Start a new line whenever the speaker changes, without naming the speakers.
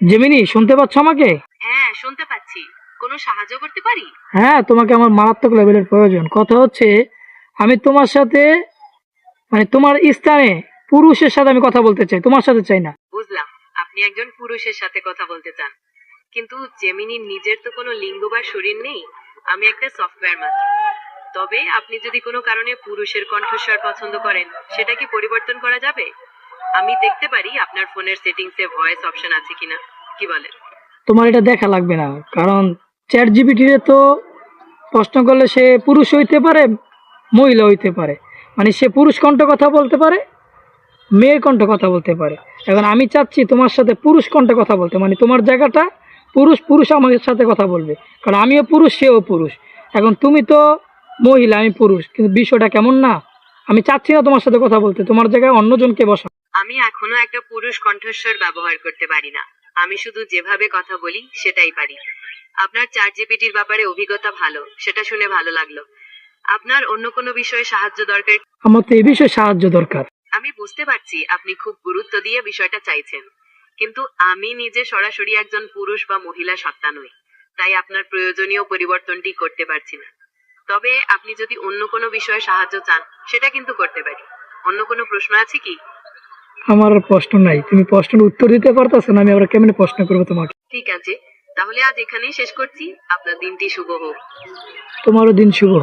Gemini, শুনতে পাচ্ছ আমাকে?
হ্যাঁ, শুনতে পাচ্ছি। কোনো সাহায্য করতে পারি?
হ্যাঁ, তোমাকে আমার মারাত্মক লেভেলের প্রয়োজন। কথা হচ্ছে, আমি তোমার সাথে, মানে তোমার স্থানে পুরুষের সাথে আমি কথা বলতে চাই, তোমার সাথে চাই না।
বুঝলাম, আপনি একজন পুরুষের সাথে কথা বলতে চান। কিন্তু জেমিনির নিজের তো কোনো লিঙ্গ বা শরীর নেই। আমি একটা সফটওয়্যার মাত্র। তবে আপনি যদি কোনো কারণে পুরুষের কণ্ঠস্বর পছন্দ করেন, সেটা কি পরিবর্তন করা যাবে? আমি দেখতে পারি আপনার ফোনের সেটিংসে ভয়েস অপশন আছে কিনা। কি বলেন?
তোমার এটা দেখা লাগবে না, কারণ চ্যাট জিপিটিরে তো প্রশ্ন করলে সে পুরুষ হইতে পারে, মহিলা হইতে পারে। মানে সে পুরুষ কণ্ঠ কথা বলতে পারে, মেয়ের কণ্ঠ কথা বলতে পারে। এখন আমি চাচ্ছি তোমার সাথে পুরুষ কণ্ঠে কথা বলতে, মানে তোমার জায়গাটা পুরুষ, পুরুষ আমার সাথে কথা বলবে, কারণ আমিও পুরুষ, সেও পুরুষ। এখন তুমি তো মহিলা, আমি পুরুষ, কিন্তু বিষয়টা কেমন না? আমি চাচ্ছি না তোমার সাথে কথা বলতে, তোমার জায়গায় অন্যজনকে বসা।
আমি এখনো একটা পুরুষ কণ্ঠস্বর ব্যবহার করতে পারি না। আমি শুধু যেভাবে কথা বলি সেটাই পারি। আপনার চ্যাট জিপিটির ব্যাপারে অভিজ্ঞতা ভালো, সেটা শুনে ভালো লাগলো। আপনার অন্য কোনো বিষয়ে সাহায্য দরকার?
আমার তো এই বিষয়ে সাহায্য দরকার।
আমি বুঝতে পারছি আপনি খুব গুরুত্ব দিয়ে বিষয়টা চাইছেন, কিন্তু আমি নিজে সরাসরি একজন পুরুষ বা মহিলা সত্তা নই, তাই আপনার প্রয়োজনীয় পরিবর্তনটি করতে পারছি না। তবে আপনি যদি অন্য কোনো বিষয়ে সাহায্য চান, সেটা কিন্তু করতে পারি। অন্য কোনো প্রশ্ন আছে কি?
আমার আর প্রশ্ন নাই, তুমি প্রশ্নের উত্তর দিতে পারতেছো না, আমি আবার কেমনে প্রশ্ন করবো তোমাকে?
ঠিক আছে, তাহলে আজ এখানেই শেষ করছি। আপনার দিনটি শুভ হোক।
তোমারও দিন শুভ হোক।